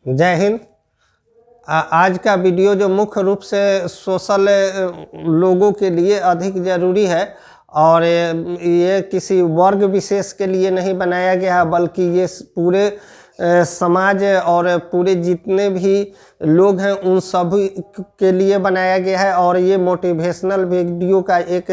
जय हिंद। आज का वीडियो जो मुख्य रूप से सोशल लोगों के लिए अधिक ज़रूरी है और ये किसी वर्ग विशेष के लिए नहीं बनाया गया है, बल्कि ये पूरे समाज और पूरे जितने भी लोग हैं उन सभी के लिए बनाया गया है। और ये मोटिवेशनल वीडियो का एक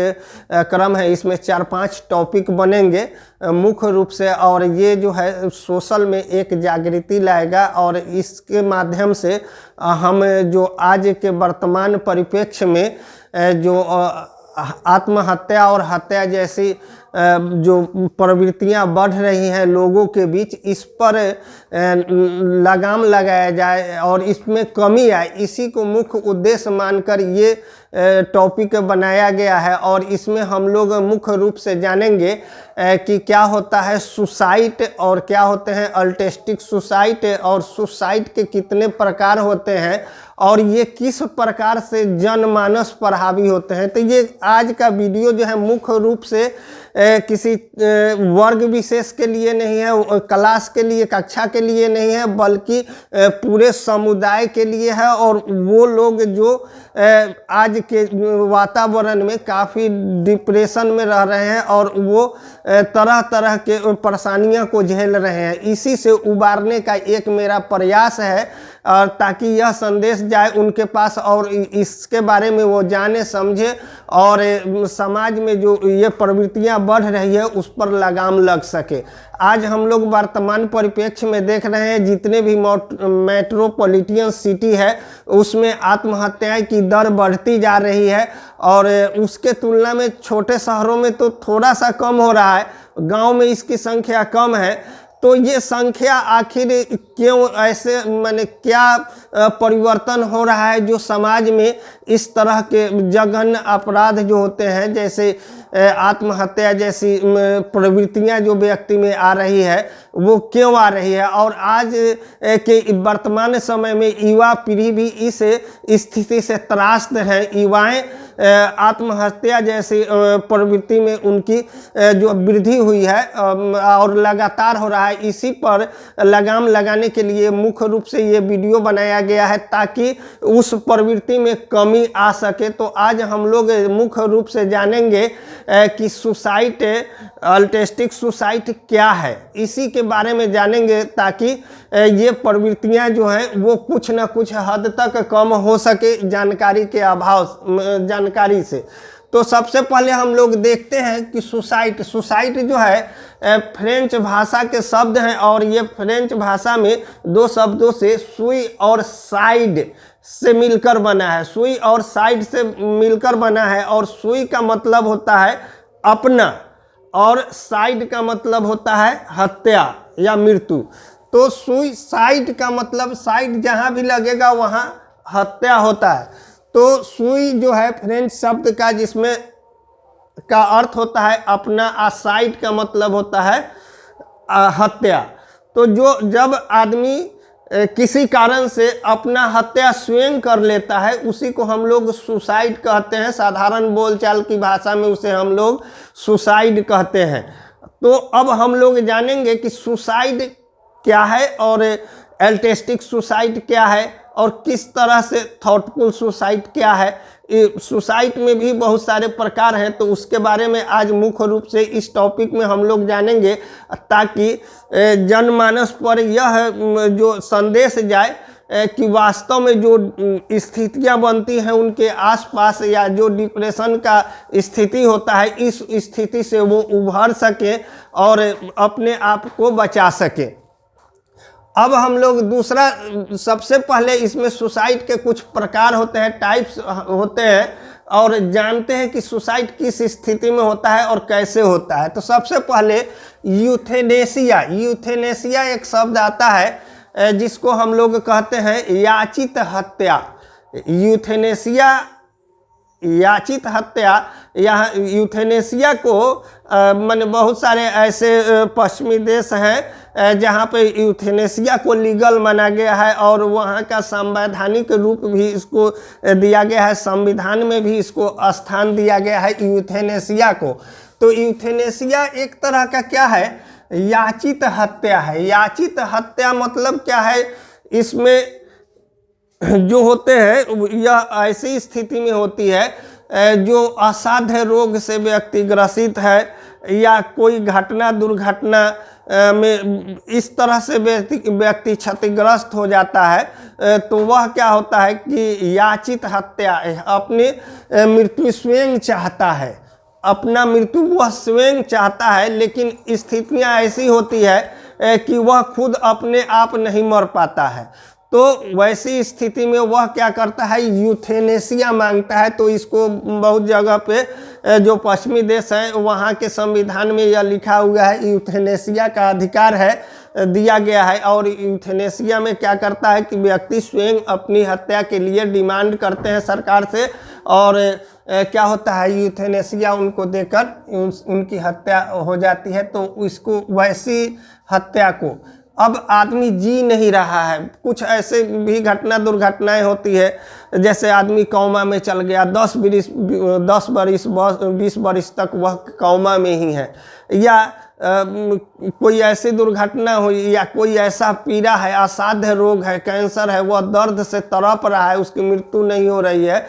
क्रम है। इसमें 4-5 टॉपिक बनेंगे मुख्य रूप से, और ये जो है सोशल में एक जागृति लाएगा और इसके माध्यम से हम जो आज के वर्तमान परिप्रेक्ष्य में जो आत्महत्या और हत्या जैसी जो प्रवृत्तियां बढ़ रही हैं लोगों के बीच, इस पर लगाम लगाया जाए और इसमें कमी आए, इसी को मुख्य उद्देश्य मानकर ये टॉपिक बनाया गया है। और इसमें हम लोग मुख्य रूप से जानेंगे कि क्या होता है सुसाइड और क्या होते हैं अल्टिस्टिक सुसाइड, और सुसाइड के कितने प्रकार होते हैं और ये किस प्रकार से जनमानस पर हावी होते हैं। तो ये आज का वीडियो जो है मुख्य रूप से किसी वर्ग विशेष के लिए नहीं है, क्लास के लिए, कक्षा के लिए नहीं है, बल्कि पूरे समुदाय के लिए है। और वो लोग जो आज के वातावरण में काफ़ी डिप्रेशन में रह रहे हैं और वो तरह तरह के परेशानियों को झेल रहे हैं, इसी से उबारने का एक मेरा प्रयास है, और ताकि यह संदेश जाए उनके पास और इसके बारे में वो जाने समझे और समाज में जो ये प्रवृत्तियां बढ़ रही है उस पर लगाम लग सके। आज हम लोग वर्तमान परिप्रेक्ष्य में देख रहे हैं जितने भी मेट्रोपॉलिटन सिटी है उसमें आत्महत्याएं की दर बढ़ती जा रही है, और उसके तुलना में छोटे शहरों में तो थोड़ा सा कम हो रहा है, गांव में इसकी संख्या कम है। तो ये संख्या आखिर क्यों ऐसे, माने क्या परिवर्तन हो रहा है जो समाज में इस तरह के जघन्य अपराध जो होते हैं, जैसे आत्महत्या जैसी प्रवृत्तियां जो व्यक्ति में आ रही है वो क्यों आ रही है। और आज के वर्तमान समय में युवा पीढ़ी भी इस स्थिति से त्रास्त है। युवाएं आत्महत्या जैसी प्रवृत्ति में उनकी जो वृद्धि हुई है और लगातार हो रहा है, इसी पर लगाम लगाने के लिए मुख्य रूप से ये वीडियो बनाया गया है ताकि उस प्रवृत्ति में कमी आ सके। तो आज हम लोग मुख्य रूप से जानेंगे कि सुसाइड, अल्टिस्टिक सुसाइड क्या है, इसी के बारे में जानेंगे ताकि ये प्रवृत्तियां जो हैं वो कुछ न कुछ हद तक कम हो सके जानकारी के अभाव जानकारी से। तो सबसे पहले हम लोग देखते हैं कि सुसाइड जो है फ्रेंच भाषा के शब्द हैं, और ये फ्रेंच भाषा में दो शब्दों से सुई और साइड से मिलकर बना है। सुई और साइड से मिलकर बना है, और सुई का मतलब होता है अपना और साइड का मतलब होता है हत्या या मृत्यु। तो सुसाइड का मतलब साइड जहाँ भी लगेगा वहाँ हत्या होता है। तो सुई जो है फ्रेंच शब्द का जिसमें का अर्थ होता है अपना, साइड का मतलब होता है हत्या। तो जब आदमी किसी कारण से अपना हत्या स्वयं कर लेता है उसी को हम लोग सुसाइड कहते हैं। साधारण बोलचाल की भाषा में उसे हम लोग सुसाइड कहते हैं। तो अब हम लोग जानेंगे कि सुसाइड क्या है और अल्टिस्टिक सुसाइड क्या है और किस तरह से थॉटफुल सुसाइड क्या है। सुसाइड में भी बहुत सारे प्रकार हैं, तो उसके बारे में आज मुख्य रूप से इस टॉपिक में हम लोग जानेंगे ताकि जनमानस पर यह जो संदेश जाए कि वास्तव में जो स्थितियां बनती हैं उनके आसपास या जो डिप्रेशन का स्थिति होता है, इस स्थिति से वो उभर सके और अपने आप को बचा सके। अब हम लोग दूसरा, सबसे पहले इसमें सुसाइड के कुछ प्रकार होते हैं, टाइप्स होते हैं, और जानते हैं कि सुसाइड किस स्थिति में होता है और कैसे होता है। तो सबसे पहले यूथेनेसिया एक शब्द आता है जिसको हम लोग कहते हैं याचित हत्या। याचित हत्या या यूथेनेसिया को माने बहुत सारे ऐसे पश्चिमी देश हैं जहाँ पे यूथेनेसिया को लीगल माना गया है और वहाँ का संवैधानिक रूप भी इसको दिया गया है, संविधान में भी इसको स्थान दिया गया है यूथेनेसिया को। तो यूथेनेसिया एक तरह का क्या है, याचित हत्या है। याचित हत्या मतलब क्या है, इसमें जो होते हैं यह ऐसी स्थिति में होती है जो असाध्य रोग से व्यक्ति ग्रसित है या कोई घटना दुर्घटना में इस तरह से व्यक्ति क्षतिग्रस्त हो जाता है, तो वह क्या होता है कि याचित हत्या, अपने मृत्यु स्वयं चाहता है, अपना मृत्यु वह स्वयं चाहता है, लेकिन स्थितियां ऐसी होती है कि वह खुद अपने आप नहीं मर पाता है। तो वैसी स्थिति में वह क्या करता है, यूथेनेसिया मांगता है। तो इसको बहुत जगह पे जो पश्चिमी देश हैं वहाँ के संविधान में यह लिखा हुआ है, यूथेनेसिया का अधिकार है, दिया गया है। और यूथेनेसिया में क्या करता है कि व्यक्ति स्वयं अपनी हत्या के लिए डिमांड करते हैं सरकार से, और क्या होता है, यूथेनेसिया उनको देकर उनकी हत्या हो जाती है। तो इसको वैसी हत्या को अब आदमी जी नहीं रहा है। कुछ ऐसे भी घटना दुर्घटनाएं होती है, जैसे आदमी कौमा में चल गया, 10 बरिस 20 बरिस तक वह कौमा में ही है, या कोई ऐसी दुर्घटना हुई या कोई ऐसा पीड़ा है, असाध्य रोग है, कैंसर है, वह दर्द से तड़प रहा है, उसकी मृत्यु नहीं हो रही है,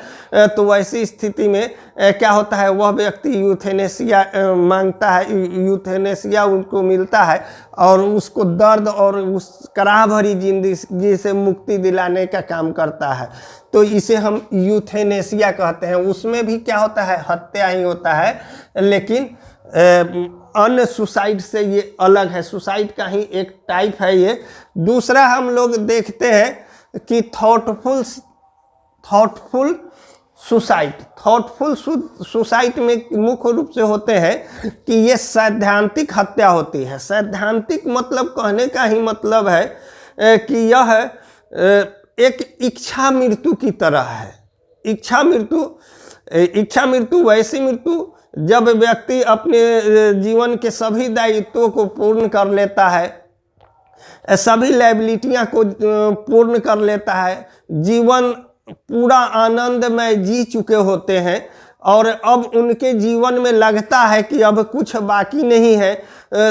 तो वैसी स्थिति में क्या होता है, वह व्यक्ति यूथेनेसिया मांगता है, यूथेनेसिया उनको मिलता है और उसको दर्द और उस कराह भरी जिंदगी से मुक्ति दिलाने का काम करता है। तो इसे हम यूथेनेसिया कहते हैं। उसमें भी क्या होता है, हत्या ही होता है, लेकिन अन्य सुसाइड से ये अलग है। सुसाइड का ही एक टाइप है ये। दूसरा हम लोग देखते हैं कि थॉटफुल सुसाइड में मुख्य रूप से होते हैं कि ये सैद्धांतिक हत्या होती है। सैद्धांतिक मतलब कहने का ही मतलब है कि यह एक इच्छा मृत्यु की तरह है। इच्छा मृत्यु वैसी मृत्यु जब व्यक्ति अपने जीवन के सभी दायित्वों को पूर्ण कर लेता है, सभी लायबिलिटियां को पूर्ण कर लेता है, जीवन पूरा आनंदमय जी चुके होते हैं और अब उनके जीवन में लगता है कि अब कुछ बाकी नहीं है,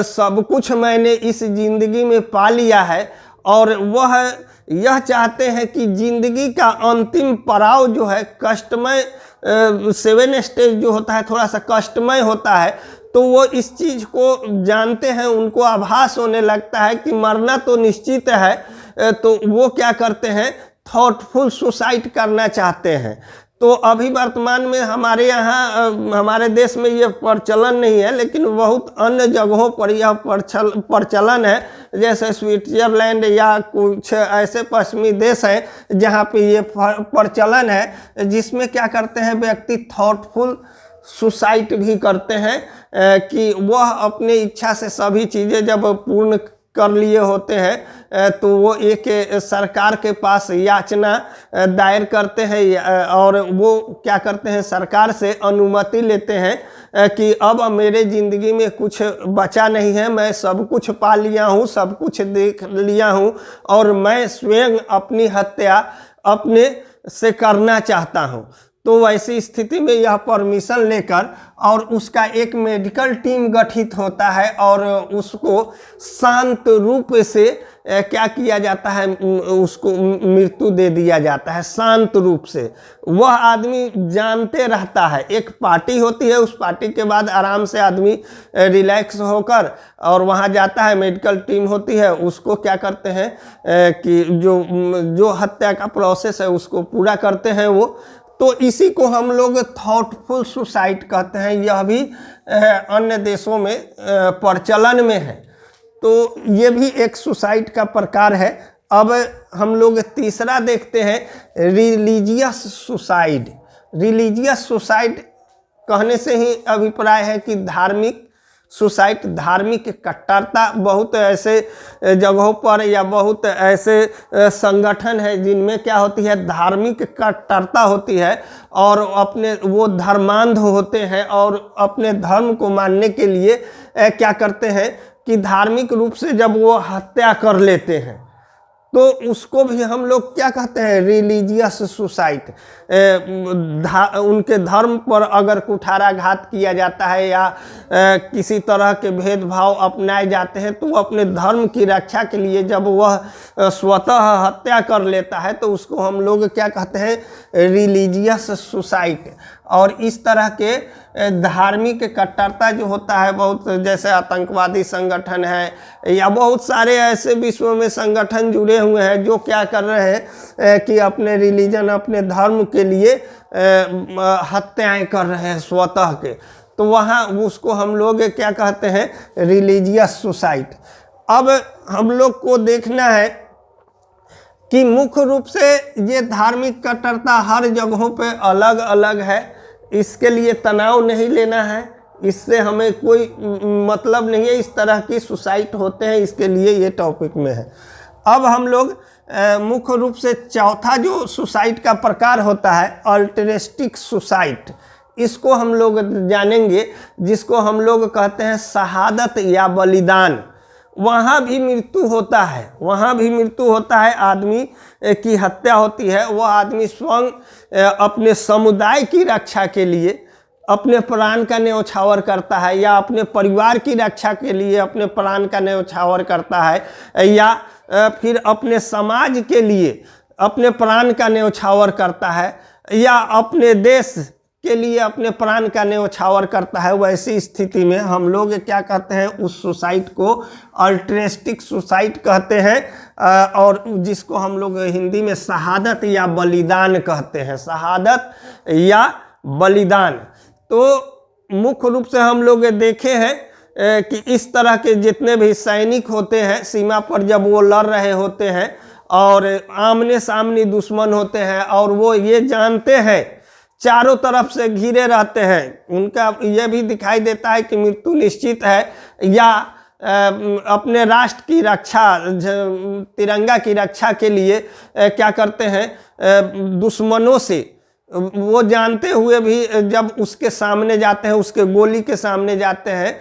सब कुछ मैंने इस जिंदगी में पा लिया है, और वह यह चाहते हैं कि जिंदगी का अंतिम पड़ाव जो है कष्टमय, 7 स्टेज जो होता है थोड़ा सा कष्टमय होता है, तो वो इस चीज़ को जानते हैं, उनको आभास होने लगता है कि मरना तो निश्चित है, तो वो क्या करते हैं, थॉटफुल सुसाइड करना चाहते हैं। तो अभी वर्तमान में हमारे यहाँ हमारे देश में ये प्रचलन नहीं है, लेकिन बहुत अन्य जगहों पर यह प्रचलन है, जैसे स्विट्जरलैंड या कुछ ऐसे पश्चिमी देश हैं जहाँ पे ये प्रचलन है, जिसमें क्या करते हैं, व्यक्ति थॉटफुल सुसाइड भी करते हैं कि वह अपने इच्छा से सभी चीज़ें जब पूर्ण कर लिए होते हैं तो वो एक सरकार के पास याचना दायर करते हैं, और वो क्या करते हैं, सरकार से अनुमति लेते हैं कि अब मेरे ज़िंदगी में कुछ बचा नहीं है, मैं सब कुछ पा लिया हूँ, सब कुछ देख लिया हूँ, और मैं स्वयं अपनी हत्या अपने से करना चाहता हूँ। तो वैसी स्थिति में यह परमिशन लेकर और उसका एक मेडिकल टीम गठित होता है और उसको शांत रूप से क्या किया जाता है, उसको मृत्यु दे दिया जाता है शांत रूप से। वह आदमी जानते रहता है, एक पार्टी होती है, उस पार्टी के बाद आराम से आदमी रिलैक्स होकर और वहाँ जाता है, मेडिकल टीम होती है, उसको क्या करते हैं कि जो हत्या का प्रोसेस है उसको पूरा करते हैं वो। तो इसी को हम लोग थॉटफुल सुसाइड कहते हैं। यह भी अन्य देशों में प्रचलन में है। तो ये भी एक सुसाइड का प्रकार है। अब हम लोग तीसरा देखते हैं, रिलीजियस सुसाइड। रिलीजियस सुसाइड कहने से ही अभिप्राय है कि धार्मिक सुसाइड, धार्मिक कट्टरता। बहुत ऐसे जगहों पर या बहुत ऐसे संगठन है जिनमें क्या होती है, धार्मिक कट्टरता होती है, और अपने वो धर्मांध होते हैं और अपने धर्म को मानने के लिए क्या करते हैं कि धार्मिक रूप से जब वो हत्या कर लेते हैं तो उसको भी हम लोग क्या कहते हैं, रिलीजियस सुसाइड। उनके धर्म पर अगर कुठाराघात किया जाता है या किसी तरह के भेदभाव अपनाए जाते हैं, तो अपने धर्म की रक्षा के लिए जब वह स्वतः हत्या कर लेता है तो उसको हम लोग क्या कहते हैं, रिलीजियस सुसाइड। और इस तरह के धार्मिक कट्टरता जो होता है, बहुत जैसे आतंकवादी संगठन है या बहुत सारे ऐसे विश्व में संगठन जुड़े हुए हैं जो क्या कर रहे हैं कि अपने रिलीजन, अपने धर्म के लिए हत्याएं कर रहे हैं स्वतः के, तो वहाँ उसको हम लोग क्या कहते हैं, रिलीजियस सुसाइड। अब हम लोग को देखना है कि मुख्य रूप से ये धार्मिक कट्टरता हर जगहों पे अलग अलग है, इसके लिए तनाव नहीं लेना है, इससे हमें कोई मतलब नहीं है, इस तरह की सुसाइड होते हैं, इसके लिए ये टॉपिक में है। अब हम लोग मुख्य रूप से चौथा जो सुसाइड का प्रकार होता है, अल्ट्रेस्टिक सुसाइड, इसको हम लोग जानेंगे, जिसको हम लोग कहते हैं शहादत या बलिदान। वहाँ भी मृत्यु होता है, वहाँ भी मृत्यु होता है, आदमी की हत्या होती है। वह आदमी स्वयं अपने समुदाय की रक्षा के लिए अपने प्राण का न्यौछावर करता है, या अपने परिवार की रक्षा के लिए अपने प्राण का न्यौछावर करता है, या फिर अपने समाज के लिए अपने प्राण का न्यौछावर करता है, या अपने देश के लिए अपने प्राण का न्यौछावर करता है। वैसी स्थिति में हम लोग क्या कहते हैं, उस सुसाइड को अल्ट्रेस्टिक सुसाइड कहते हैं, और जिसको हम लोग हिंदी में शहादत या बलिदान कहते हैं, शहादत या बलिदान। तो मुख्य रूप से हम लोग देखे हैं कि इस तरह के जितने भी सैनिक होते हैं सीमा पर, जब वो लड़ रहे होते हैं और आमने सामने दुश्मन होते हैं और वो ये जानते हैं, चारों तरफ से घिरे रहते हैं, उनका ये भी दिखाई देता है कि मृत्यु निश्चित है, या अपने राष्ट्र की रक्षा, तिरंगा की रक्षा के लिए क्या करते हैं, दुश्मनों से वो जानते हुए भी जब उसके सामने जाते हैं, उसके गोली के सामने जाते हैं,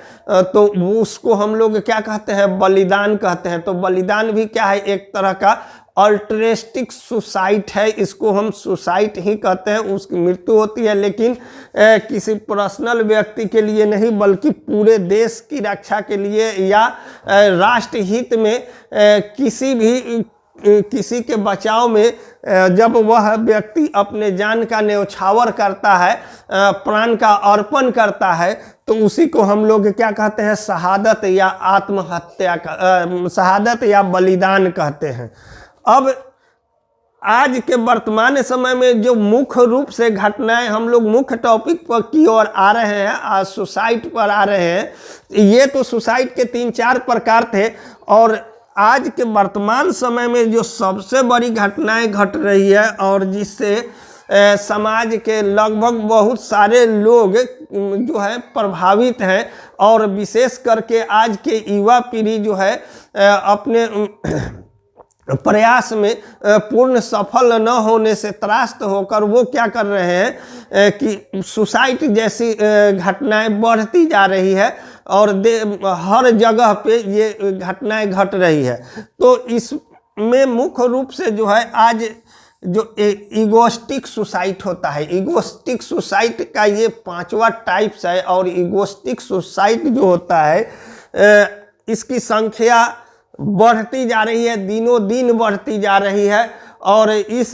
तो वो उसको हम लोग क्या कहते हैं, बलिदान कहते हैं। तो बलिदान भी क्या है, एक तरह का अल्ट्रेस्टिक सुसाइड है, इसको हम सुसाइड ही कहते हैं। उसकी मृत्यु होती है, लेकिन किसी पर्सनल व्यक्ति के लिए नहीं, बल्कि पूरे देश की रक्षा के लिए, या राष्ट्र हित में किसी के बचाव में जब वह व्यक्ति अपने जान का न्यौछावर करता है, प्राण का अर्पण करता है, तो उसी को हम लोग क्या कहते हैं, शहादत या आत्महत्या का, शहादत या बलिदान कहते हैं। अब आज के वर्तमान समय में जो मुख्य रूप से घटनाएं, हम लोग मुख्य टॉपिक पर की ओर आ रहे हैं, आज सुसाइड पर आ रहे हैं। ये तो सुसाइड के 3-4 प्रकार थे, और आज के वर्तमान समय में जो सबसे बड़ी घटनाएं घट रही है और जिससे समाज के लगभग बहुत सारे लोग जो है प्रभावित हैं, और विशेष करके आज के युवा पीढ़ी जो है अपने प्रयास में पूर्ण सफल न होने से त्रास्त होकर वो क्या कर रहे हैं कि सुसाइड जैसी घटनाएं बढ़ती जा रही है, और हर जगह पे ये घटनाएं घट रही है। तो इसमें मुख्य रूप से जो है आज जो ईगोस्टिक सुसाइड होता है, ईगोस्टिक सुसाइड का ये 5वां टाइप्स है। और ईगोस्टिक सुसाइड जो होता है इसकी संख्या बढ़ती जा रही है, दिनों दिन बढ़ती जा रही है, और इस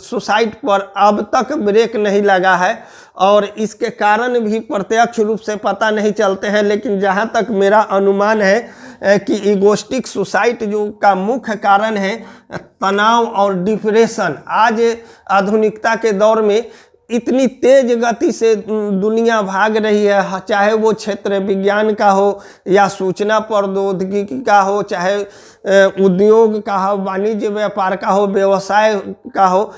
सुसाइड पर अब तक ब्रेक नहीं लगा है, और इसके कारण भी प्रत्यक्ष रूप से पता नहीं चलते हैं। लेकिन जहाँ तक मेरा अनुमान है कि ईगोस्टिक सुसाइड जो का मुख्य कारण है तनाव और डिप्रेशन। आज आधुनिकता के दौर में इतनी तेज गति से दुनिया भाग रही है, चाहे वो क्षेत्र विज्ञान का हो या सूचना प्रौद्योगिकी का हो, चाहे उद्योग का हो, वाणिज्य व्यापार का हो, व्यवसाय का हो,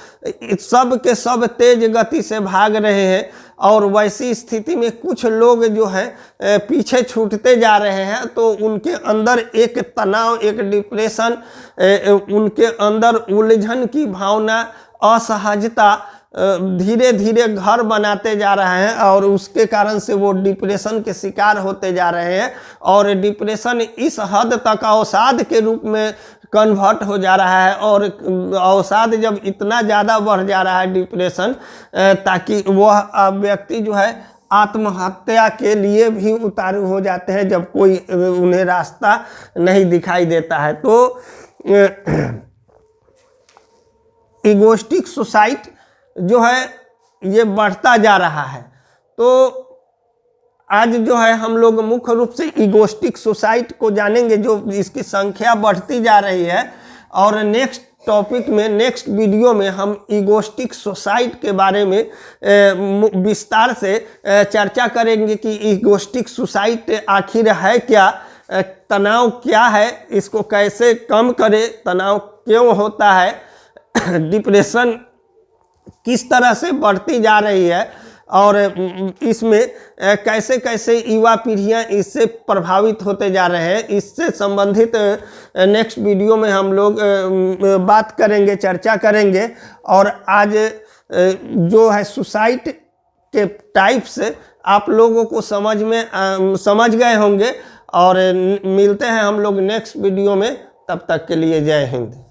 सब के सब तेज गति से भाग रहे हैं। और वैसी स्थिति में कुछ लोग जो हैं पीछे छूटते जा रहे हैं, तो उनके अंदर एक तनाव, एक डिप्रेशन, उनके अंदर उलझन की भावना, असहजता धीरे धीरे घर बनाते जा रहे हैं और उसके कारण से वो डिप्रेशन के शिकार होते जा रहे हैं और डिप्रेशन इस हद तक अवसाद के रूप में कन्वर्ट हो जा रहा है। और अवसाद जब इतना ज़्यादा बढ़ जा रहा है डिप्रेशन, ताकि वह व्यक्ति जो है आत्महत्या के लिए भी उतारू हो जाते हैं जब कोई उन्हें रास्ता नहीं दिखाई देता है। तो इगोइस्टिक सुसाइड जो है ये बढ़ता जा रहा है। तो आज जो है हम लोग मुख्य रूप से इगोइस्टिक सुसाइड को जानेंगे, जो इसकी संख्या बढ़ती जा रही है। और नेक्स्ट टॉपिक में, नेक्स्ट वीडियो में हम इगोइस्टिक सुसाइड के बारे में विस्तार से चर्चा करेंगे कि इगोइस्टिक सुसाइड आखिर है क्या, तनाव क्या है, इसको कैसे कम करें, तनाव क्यों होता है, डिप्रेशन किस तरह से बढ़ती जा रही है और इसमें कैसे कैसे युवा पीढ़ियां इससे प्रभावित होते जा रहे हैं। इससे संबंधित नेक्स्ट वीडियो में हम लोग बात करेंगे, चर्चा करेंगे। और आज जो है सुसाइड के टाइप्स आप लोगों को समझ गए होंगे। और मिलते हैं हम लोग नेक्स्ट वीडियो में, तब तक के लिए जय हिंद।